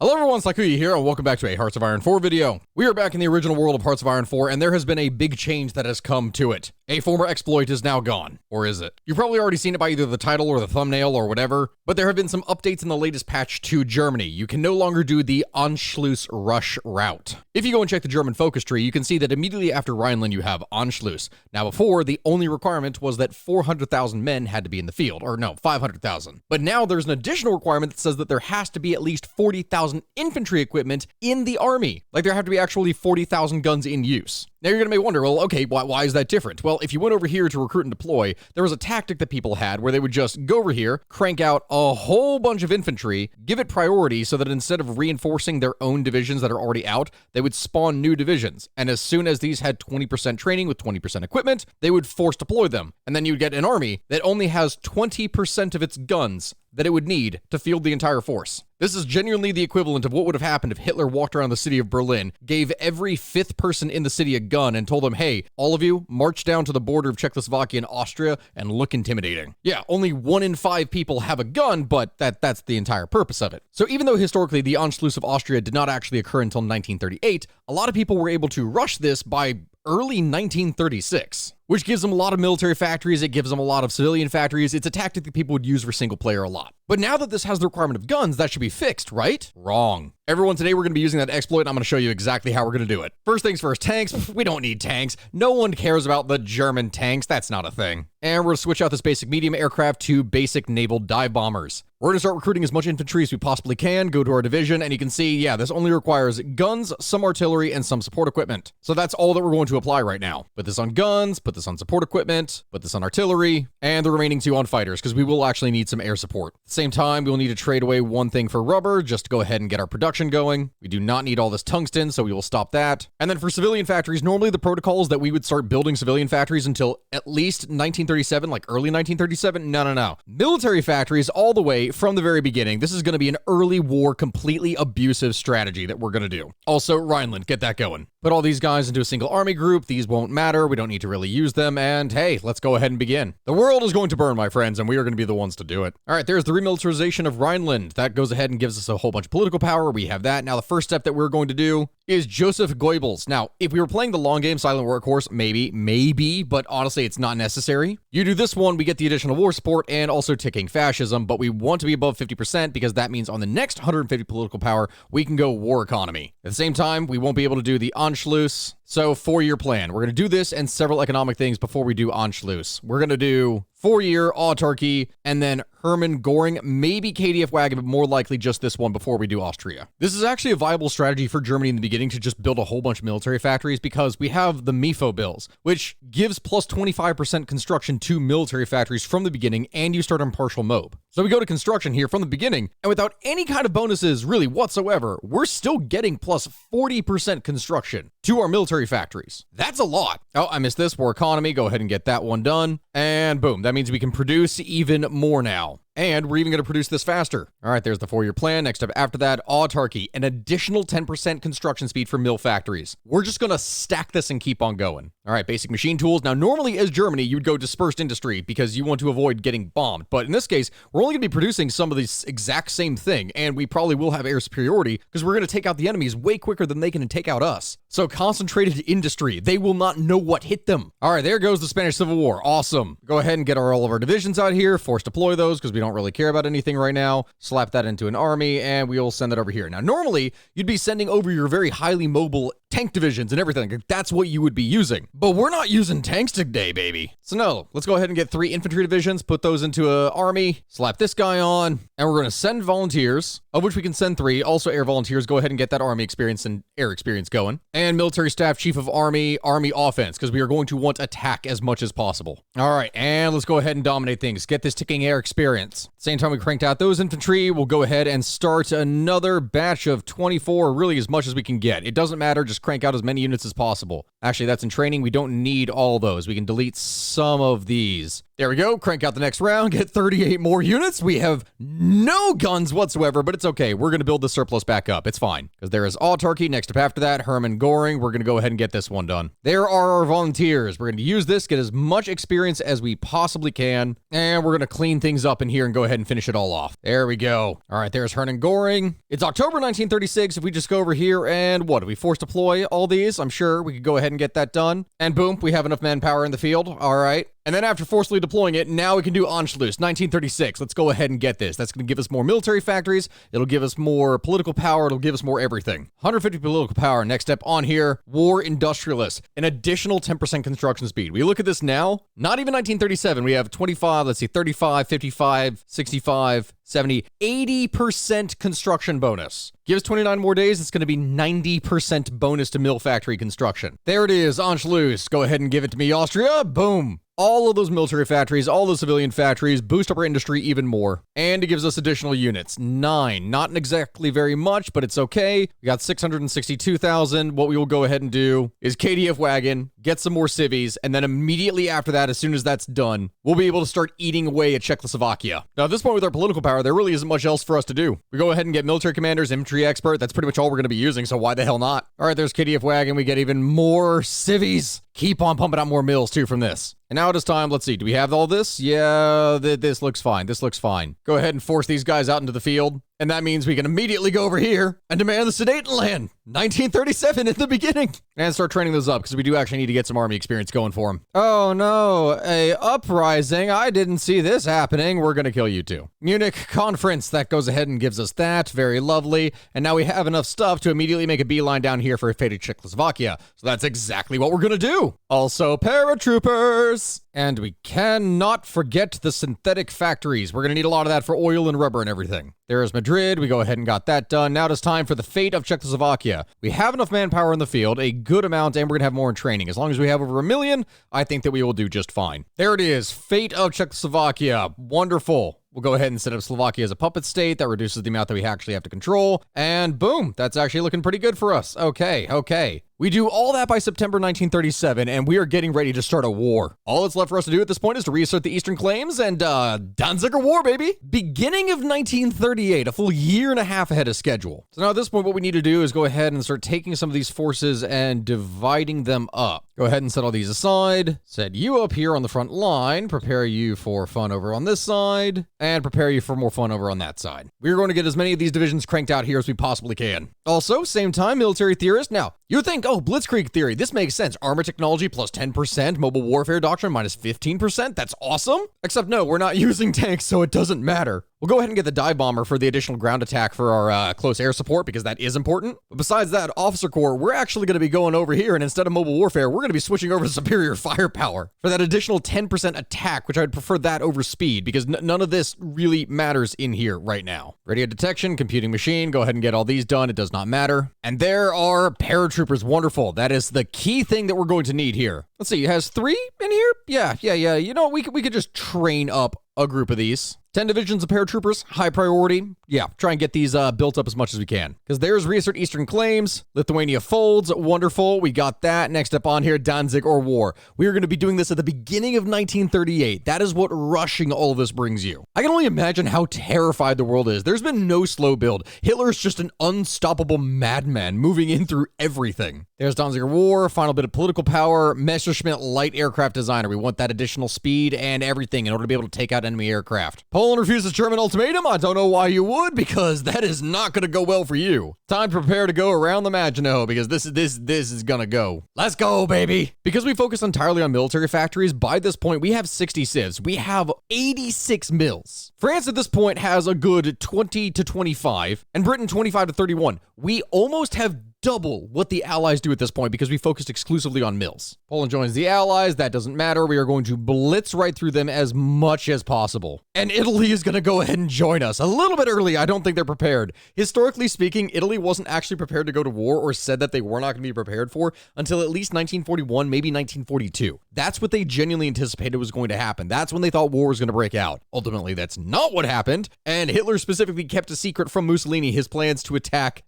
Hello everyone, Sakuya here, and welcome back to a Hearts of Iron 4 video. We are back in the original world of Hearts of Iron 4, and there has been a big change that has come to it. A former exploit is now gone. Or is it? You've probably already seen it by either the title or the thumbnail or whatever, but there have been some updates in the latest patch to Germany. You can no longer do the Anschluss rush route. If you go and check the German focus tree, you can see that immediately after Rhineland you have Anschluss. Now before, the only requirement was that 400,000 men had to be in the field, or no, 500,000. But now there's an additional requirement that says that there has to be at least 40,000 infantry equipment in the army. Like there have to be actually 40,000 guns in use. Now you're going to wonder, well, okay, why is that different? Well, if you went over here to recruit and deploy, there was a tactic that people had where they would just go over here, crank out a whole bunch of infantry, give it priority so that instead of reinforcing their own divisions that are already out, they would spawn new divisions. And as soon as these had 20% training with 20% equipment, they would force deploy them. And then you'd get an army that only has 20% of its guns that it would need to field the entire force. This is genuinely the equivalent of what would have happened if Hitler walked around the city of Berlin, gave every fifth person in the city a gun, and told them, hey, all of you, march down to the border of Czechoslovakia and Austria and look intimidating. Yeah, only 1 in 5 people have a gun, but that's the entire purpose of it. So even though historically the Anschluss of Austria did not actually occur until 1938, a lot of people were able to rush this by early 1936. Which gives them a lot of military factories, it gives them a lot of civilian factories. It's a tactic that people would use for single player a lot. But now that this has the requirement of guns, that should be fixed, right? Wrong. Everyone, today we're going to be using that exploit, and I'm going to show you exactly how we're going to do it. First things first, tanks. We don't need tanks. No one cares about the German tanks. That's not a thing. And we're going to switch out this basic medium aircraft to basic naval dive bombers. We're going to start recruiting as much infantry as we possibly can, go to our division, and you can see, yeah, this only requires guns, some artillery, and some support equipment. So that's all that we're going to apply right now. Put this on guns, put this on support equipment, put this on artillery, and the remaining 2 on fighters, because we will actually need some air support. At the same time, we'll need to trade away 1 thing for rubber, just to go ahead and get our production going. We do not need all this tungsten, so we will stop that. And then for civilian factories, normally the protocol is that we would start building civilian factories until at least 1937, like early 1937. No. Military factories all the way from the very beginning. This is going to be an early war, completely abusive strategy that we're going to do. Also, Rhineland, get that going. Put all these guys into a single army group. These won't matter. We don't need to really use them. And hey, let's go ahead and begin. The world is going to burn, my friends, and we are going to be the ones to do it. All right, there's the remilitarization of Rhineland. That goes ahead and gives us a whole bunch of political power. We have that. Now, the first step that we're going to do is Joseph Goebbels. Now, if we were playing the long game Silent Workhorse, maybe, but honestly, it's not necessary. You do this one, we get the additional war support and also ticking fascism, but we want to be above 50% because that means on the next 150 political power, we can go war economy. At the same time, we won't be able to do the Anschluss. So 4-year plan. We're going to do this and several economic things before we do Anschluss. We're going to do 4-year autarky, and then Hermann Göring, maybe KDF Wagon, but more likely just this one before we do Austria. This is actually a viable strategy for Germany in the beginning to just build a whole bunch of military factories because we have the MIFO bills, which gives plus 25% construction to military factories from the beginning, and you start on partial MOB. So we go to construction here from the beginning, and without any kind of bonuses really whatsoever, we're still getting plus 40% construction to our military factories. That's a lot. Oh, I missed this. War economy. Go ahead and get that one done. And boom. That means we can produce even more now. And we're even going to produce this faster. All right, there's the 4-year plan. Next up after that, autarky, an additional 10% construction speed for mill factories. We're just going to stack this and keep on going. All right, basic machine tools. Now, normally as Germany, you'd go dispersed industry because you want to avoid getting bombed. But in this case, we're only going to be producing some of this exact same thing. And we probably will have air superiority because we're going to take out the enemies way quicker than they can take out us. So concentrated industry. They will not know what hit them. All right, there goes the Spanish Civil War. Awesome. Go ahead and get all of our divisions out here. Force deploy those because we don't really care about anything right now. Slap that into an army and we'll send that over here. Now, normally you'd be sending over your very highly mobile tank divisions and everything. That's what you would be using. But we're not using tanks today, baby. So no, let's go ahead and get 3 infantry divisions, put those into an army, slap this guy on, and we're going to send volunteers, of which we can send 3. Also air volunteers. Go ahead and get that army experience and air experience going. And military staff, chief of army offense, because we are going to want attack as much as possible. All right, and let's go ahead and dominate things. Get this ticking air experience. Same time we cranked out those infantry, we'll go ahead and start another batch of 24, really as much as we can get. It doesn't matter, just just crank out as many units as possible. Actually, that's in training. We don't need all those. We can delete some of these. There we go. Crank out the next round. Get 38 more units. We have no guns whatsoever, but it's okay. We're going to build the surplus back up. It's fine. Because there is autarky next up after that. Hermann Goring. We're going to go ahead and get this one done. There are our volunteers. We're going to use this, get as much experience as we possibly can. And we're going to clean things up in here and go ahead and finish it all off. There we go. All right, there's Hermann Goring. It's October 1936. If we just go over here and what? Do we force deploy all these? I'm sure we could go ahead and get that done. And boom, we have enough manpower in the field. All right. And then after forcefully deploying it, now we can do Anschluss, 1936. Let's go ahead and get this. That's going to give us more military factories. It'll give us more political power. It'll give us more everything. 150 political power. Next step on here, war industrialists. An additional 10% construction speed. We look at this now, not even 1937. We have 25, let's see, 35, 55, 65, 70, 80% construction bonus. Give us 29 more days, it's going to be 90% bonus to mill factory construction. There it is, Anschluss. Go ahead and give it to me, Austria. Boom. All of those military factories, all the civilian factories, boost up our industry even more. And it gives us additional units. 9. Not exactly very much, but it's okay. We got 662,000. What we will go ahead and do is KDF wagon, get some more civies, and then immediately after that, as soon as that's done, we'll be able to start eating away at Czechoslovakia. Now, at this point with our political power, there really isn't much else for us to do. We go ahead and get military commanders, infantry expert. That's pretty much all we're going to be using, so why the hell not? All right, there's KDF wagon. We get even more civies. Keep on pumping out more mills, too, from this. And now it is time, let's see, do we have all this? Yeah, this looks fine. This looks fine. Go ahead and force these guys out into the field. And that means we can immediately go over here and demand the Sudetenland. 1937 in the beginning. And start training those up because we do actually need to get some army experience going for them. Oh no, a uprising. I didn't see this happening. We're going to kill you too. Munich conference. That goes ahead and gives us that. Very lovely. And now we have enough stuff to immediately make a beeline down here for faded Czechoslovakia. So that's exactly what we're going to do. Also paratroopers. And we cannot forget the synthetic factories. We're going to need a lot of that for oil and rubber and everything. There's Madrid. We go ahead and got that done. Now it is time for the fate of Czechoslovakia. We have enough manpower in the field, a good amount, and we're going to have more in training. As long as we have over 1 million, I think that we will do just fine. There it is. Fate of Czechoslovakia. Wonderful. We'll go ahead and set up Slovakia as a puppet state. That reduces the amount that we actually have to control. And boom, that's actually looking pretty good for us. Okay. We do all that by September 1937, and we are getting ready to start a war. All that's left for us to do at this point is to reassert the Eastern claims and, Danziger War, baby! Beginning of 1938, a full year and a half ahead of schedule. So now at this point, what we need to do is go ahead and start taking some of these forces and dividing them up. Go ahead and set all these aside. Set you up here on the front line. Prepare you for fun over on this side. And prepare you for more fun over on that side. We're going to get as many of these divisions cranked out here as we possibly can. Also, same time, military theorist. Now, you would think, oh, Blitzkrieg theory, this makes sense. Armor technology plus 10%, mobile warfare doctrine minus 15%. That's awesome. Except no, we're not using tanks, so it doesn't matter. We'll go ahead and get the dive bomber for the additional ground attack for our close air support because that is important. But besides that, officer corps, we're actually going to be going over here, and instead of mobile warfare, we're going to be switching over to superior firepower for that additional 10% attack, which I'd prefer that over speed because none of this really matters in here right now. Radio detection, computing machine, go ahead and get all these done. It does not matter. And there are paratroopers. Wonderful. That is the key thing that we're going to need here. Let's see, it has 3 in here? Yeah. You know, we could just train up a group of these. 10 divisions of paratroopers, high priority. Yeah, try and get these built up as much as we can. Because there's reassert Eastern claims. Lithuania folds. Wonderful. We got that. Next up on here, Danzig or war. We are going to be doing this at the beginning of 1938. That is what rushing all of this brings you. I can only imagine how terrified the world is. There's been no slow build. Hitler's just an unstoppable madman moving in through everything. There's Danziger War, final bit of political power, Messerschmitt light aircraft designer. We want that additional speed and everything in order to be able to take out enemy aircraft. Poland refuses German ultimatum. I don't know why you would, because that is not going to go well for you. Time to prepare to go around the Maginot, because this is going to go. Let's go, baby. Because we focus entirely on military factories, by this point, we have 60 civs. We have 86 mills. France at this point has a good 20 to 25, and Britain 25 to 31. We almost have double what the Allies do at this point because we focused exclusively on mills. Poland joins the Allies. That doesn't matter. We are going to blitz right through them as much as possible. And Italy is going to go ahead and join us a little bit early. I don't think they're prepared. Historically speaking, Italy wasn't actually prepared to go to war or said that they were not going to be prepared for until at least 1941, maybe 1942. That's what they genuinely anticipated was going to happen. That's when they thought war was going to break out. Ultimately, that's not what happened. And Hitler specifically kept a secret from Mussolini his plans to attack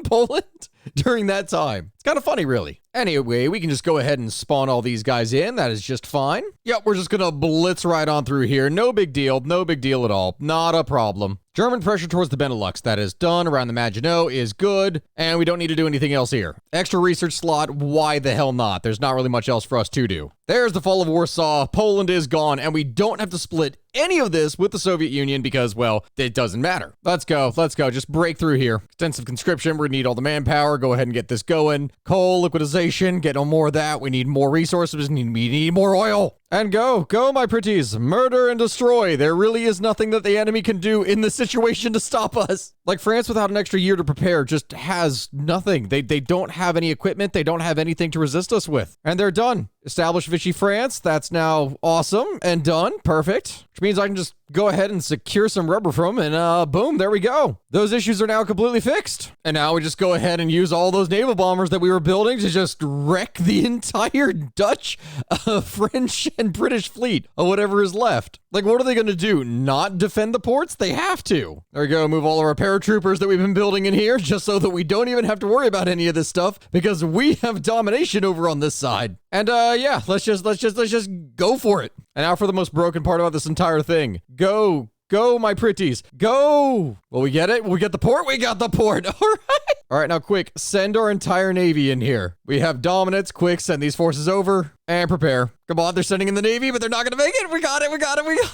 Poland during that time. kind of funny, really. Anyway, we can just go ahead and spawn all these guys in. That is just fine. Yep, we're just gonna blitz right on through here. No big deal. No big deal at all. Not a problem. German pressure towards the Benelux, that is done. Around the Maginot is good, and we don't need to do anything else here. Extra research slot, why the hell not? There's not really much else for us to do. There's the fall of Warsaw. Poland is gone, and we don't have to split any of this with the Soviet Union because, well, it doesn't matter. Let's go. Let's go. Just break through here. Extensive conscription. We're gonna need all the manpower. Go ahead and get this going. Coal liquidization. Get no more of that. We need more resources. We need more oil. And go, my pretties. Murder and destroy. There really is nothing that the enemy can do in this situation to stop us. Like France, without an extra year to prepare, just has nothing. They don't have any equipment. They don't have anything to resist us with. And they're done. Establish Vichy France. That's now awesome and done. Perfect. Which means I can just go ahead and secure some rubber from them, and boom, there we go. Those issues are now completely fixed. And now we just go ahead and use all those naval bombers that we were building to just wreck the entire Dutch, French, and British fleet of whatever is left. Like, what are they going to do? Not defend the ports? They have to. There we go. Move all of our paratroopers that we've been building in here just so that we don't even have to worry about any of this stuff because we have domination over on this side. And yeah, let's just go for it. And now for the most broken part about this entire thing. Go, my pretties. Go. Well, we get it. We get the port. We got the port. All right. All right, now quick, send our entire navy in here. We have dominance. Quick, send these forces over and prepare. Come on, they're sending in the navy, but they're not going to make it. We got it.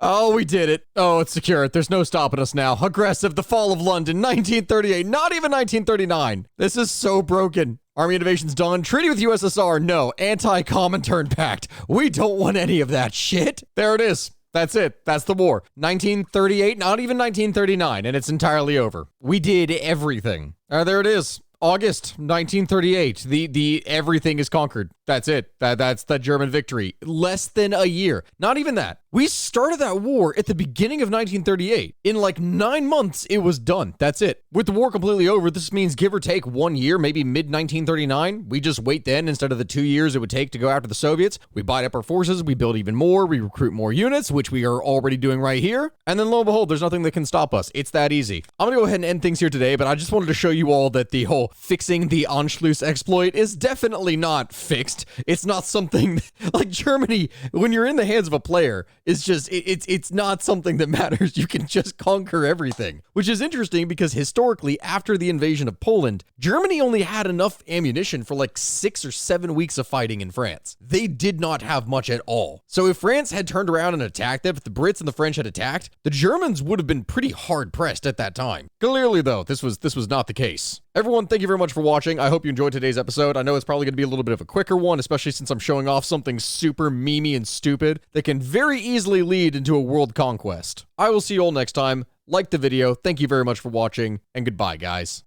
Oh, we did it. Oh, it's secure. There's no stopping us now. Aggressive. The fall of London, 1938. Not even 1939. This is so broken. Army innovation's done. Treaty with USSR. No. Anti-Comintern Pact. We don't want any of that shit. There it is. That's it. That's the war. 1938, not even 1939, and it's entirely over. We did everything. There it is. August 1938. The everything is conquered. That's it. That's the German victory. Less than a year. Not even that. We started that war at the beginning of 1938. In like 9 months, it was done. That's it. With the war completely over, this means give or take 1 year, maybe mid-1939. We just wait then instead of the 2 years it would take to go after the Soviets. We bite up our forces, we build even more, we recruit more units, which we are already doing right here. And then lo and behold, there's nothing that can stop us. It's that easy. I'm gonna go ahead and end things here today, but I just wanted to show you all that the whole fixing the Anschluss exploit is definitely not fixed. It's not something like Germany, when you're in the hands of a player, is just, it's not something that matters. You can just conquer everything, which is interesting because historically, after the invasion of Poland, Germany only had enough ammunition for like 6 or 7 weeks of fighting in France. They did not have much at all. So if France had turned around and attacked them, if the Brits and the French had attacked, the Germans would have been pretty hard pressed at that time. Clearly though, this was not the case. Everyone, thank you very much for watching. I hope you enjoyed today's episode. I know it's probably going to be a little bit of a quicker one, especially since I'm showing off something super memey and stupid that can very easily lead into a world conquest. I will see you all next time. Like the video. Thank you very much for watching, and goodbye, guys.